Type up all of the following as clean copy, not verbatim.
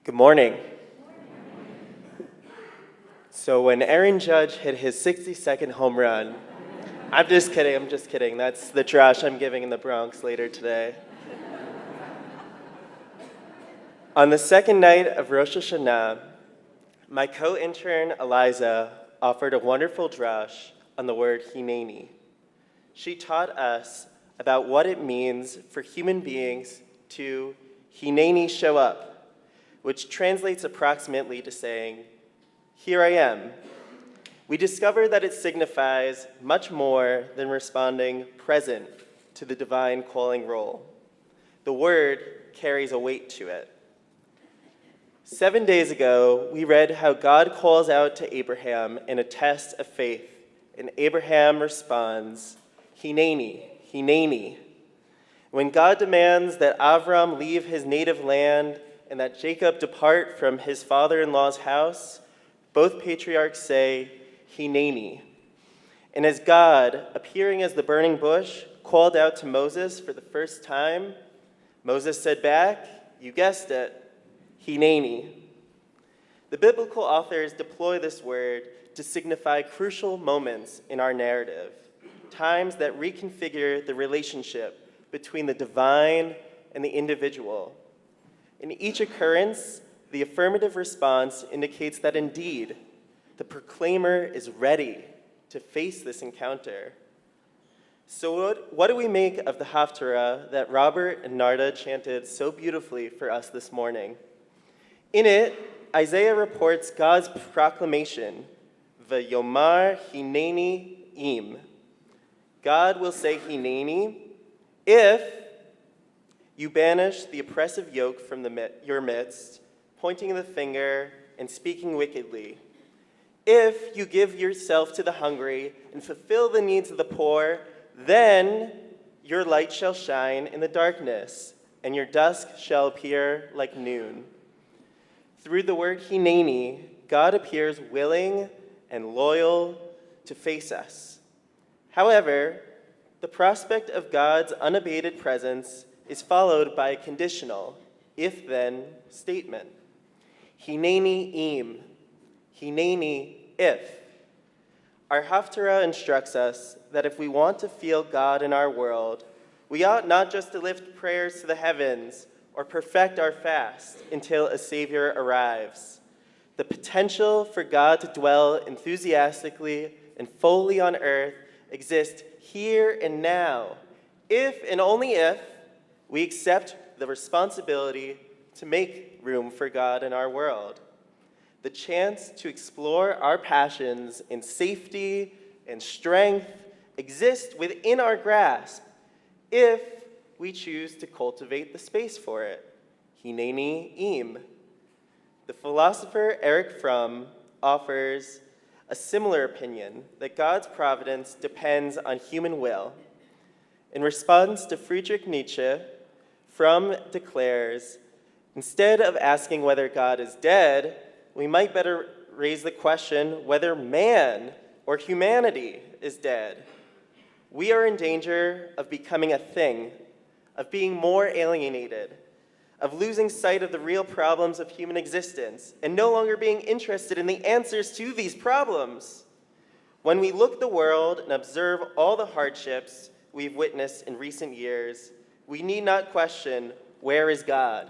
Good morning. So when Aaron Judge hit his 60-second home run, I'm just kidding. That's the drashah I'm giving in the Bronx later today. On the second night of Rosh Hashanah, my co-intern Eliza offered a wonderful drashah on the word hineni. She taught us about what it means for human beings to hineni show up, which translates approximately to saying, "Here I am." We discovered that it signifies much more than responding present to the divine calling role. The word carries a weight to it. 7 days ago, we read how God calls out to Abraham in a test of faith, and Abraham responds, "Hineni, hineni." When God demands that Avram leave his native land and that Jacob depart from his father-in-law's house, both patriarchs say, "Hineni." And as God, appearing as the burning bush, called out to Moses for the first time, Moses said back, you guessed it, hineni. The biblical authors deploy this word to signify crucial moments in our narrative, times that reconfigure the relationship between the divine and the individual. In each occurrence, the affirmative response indicates that indeed, the proclaimer is ready to face this encounter. So what do we make of the Haftarah that Robert and Narda chanted so beautifully for us this morning? In it, Isaiah reports God's proclamation, V'yomar hineni im. God will say hineni if you banish the oppressive yoke from your midst, pointing the finger and speaking wickedly. If you give yourself to the hungry and fulfill the needs of the poor, then your light shall shine in the darkness, and your dusk shall appear like noon. Through the word hineni, God appears willing and loyal to face us. However, the prospect of God's unabated presence is followed by a conditional, if-then statement. Hineni im, hineni if. Our Haftarah instructs us that if we want to feel God in our world, we ought not just to lift prayers to the heavens or perfect our fast until a Savior arrives. The potential for God to dwell enthusiastically and fully on earth exists here and now, if and only if we accept the responsibility to make room for God in our world. The chance to explore our passions in safety and strength exists within our grasp if we choose to cultivate the space for it. Hineni im. The philosopher Erich Fromm offers a similar opinion that God's providence depends on human will. In response to Friedrich Nietzsche, Fromm declares, instead of asking whether God is dead, we might better raise the question whether man or humanity is dead. We are in danger of becoming a thing, of being more alienated, of losing sight of the real problems of human existence, and no longer being interested in the answers to these problems. When we look at the world and observe all the hardships we've witnessed in recent years, we need not question, where is God?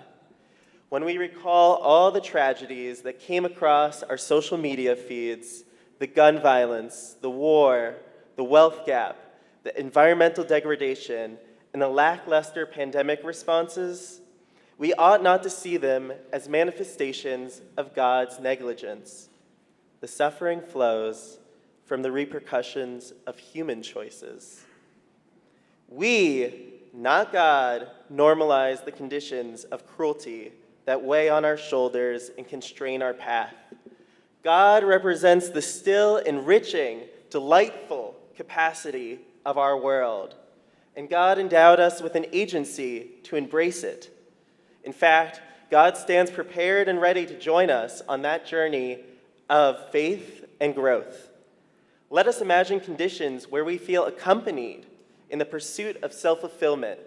When we recall all the tragedies that came across our social media feeds, the gun violence, the war, the wealth gap, the environmental degradation, and the lackluster pandemic responses, we ought not to see them as manifestations of God's negligence. The suffering flows from the repercussions of human choices. We, not God, normalize the conditions of cruelty that weigh on our shoulders and constrain our path. God represents the still enriching, delightful capacity of our world, and God endowed us with an agency to embrace it. In fact, God stands prepared and ready to join us on that journey of faith and growth. Let us imagine conditions where we feel accompanied in the pursuit of self-fulfillment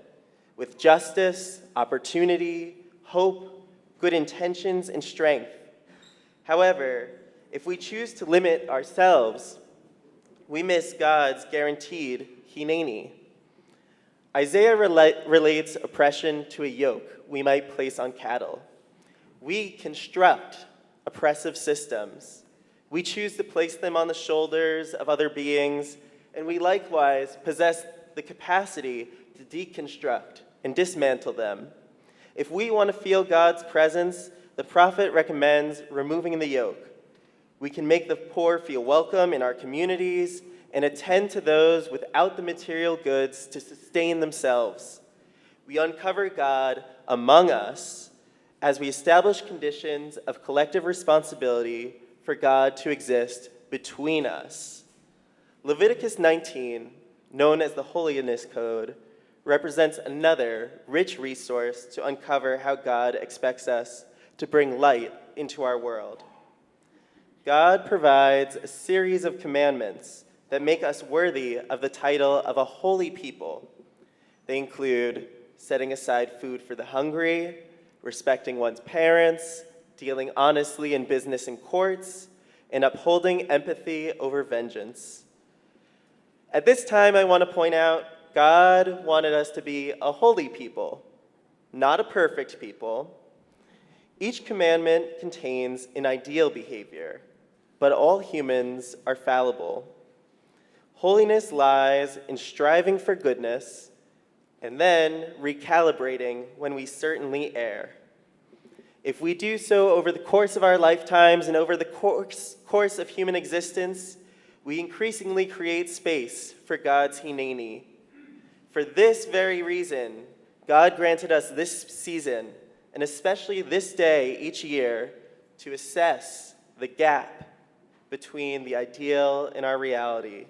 with justice, opportunity, hope, good intentions, and strength. However, if we choose to limit ourselves, we miss God's guaranteed hineni. Isaiah relates oppression to a yoke we might place on cattle. We construct oppressive systems. We choose to place them on the shoulders of other beings, and we likewise possess the capacity to deconstruct and dismantle them. If we want to feel God's presence, the prophet recommends removing the yoke. We can make the poor feel welcome in our communities and attend to those without the material goods to sustain themselves. We uncover God among us as we establish conditions of collective responsibility for God to exist between us. Leviticus 19, known as the Holiness Code, represents another rich resource to uncover how God expects us to bring light into our world. God provides a series of commandments that make us worthy of the title of a holy people. They include setting aside food for the hungry, respecting one's parents, dealing honestly in business and courts, and upholding empathy over vengeance. At this time, I want to point out God wanted us to be a holy people, not a perfect people. Each commandment contains an ideal behavior, but all humans are fallible. Holiness lies in striving for goodness and then recalibrating when we certainly err. If we do so over the course of our lifetimes and over the course of human existence, we increasingly create space for God's hineni. For this very reason, God granted us this season, and especially this day each year, to assess the gap between the ideal and our reality.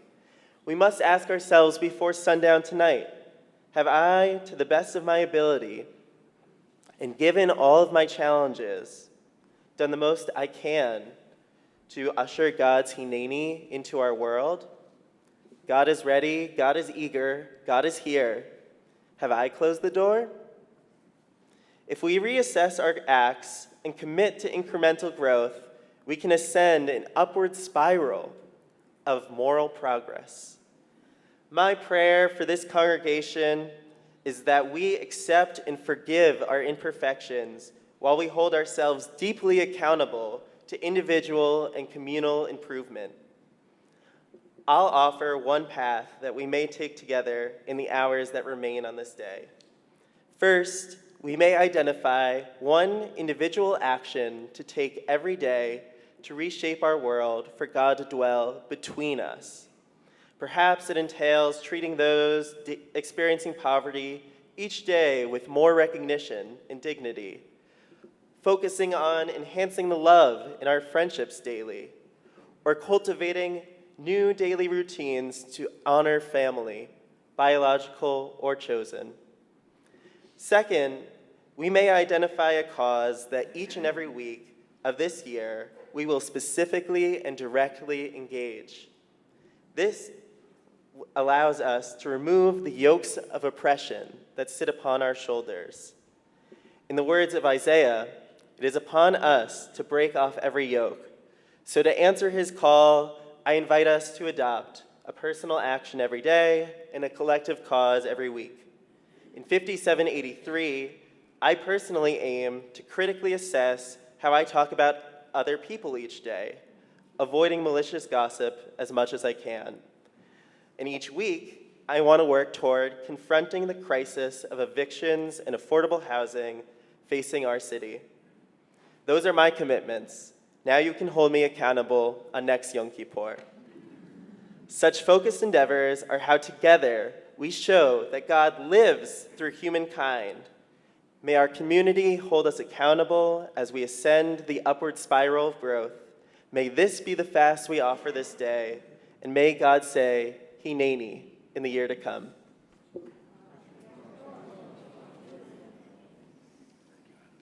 We must ask ourselves before sundown tonight, have I, to the best of my ability, and given all of my challenges, done the most I can to usher God's hineni into our world? God is ready, God is eager, God is here. Have I closed the door? If we reassess our acts and commit to incremental growth, we can ascend an upward spiral of moral progress. My prayer for this congregation is that we accept and forgive our imperfections while we hold ourselves deeply accountable to individual and communal improvement. I'll offer one path that we may take together in the hours that remain on this day. First, we may identify one individual action to take every day to reshape our world for God to dwell between us. Perhaps it entails treating those experiencing poverty each day with more recognition and dignity, focusing on enhancing the love in our friendships daily, or cultivating new daily routines to honor family, biological or chosen. Second, we may identify a cause that each and every week of this year we will specifically and directly engage. This allows us to remove the yokes of oppression that sit upon our shoulders. In the words of Isaiah, it is upon us to break off every yoke. So to answer his call, I invite us to adopt a personal action every day and a collective cause every week. In 5783, I personally aim to critically assess how I talk about other people each day, avoiding malicious gossip as much as I can. And each week, I want to work toward confronting the crisis of evictions and affordable housing facing our city. Those are my commitments. Now you can hold me accountable on next Yom Kippur. Such focused endeavors are how together we show that God lives through humankind. May our community hold us accountable as we ascend the upward spiral of growth. May this be the fast we offer this day, and may God say, Hineni, in the year to come.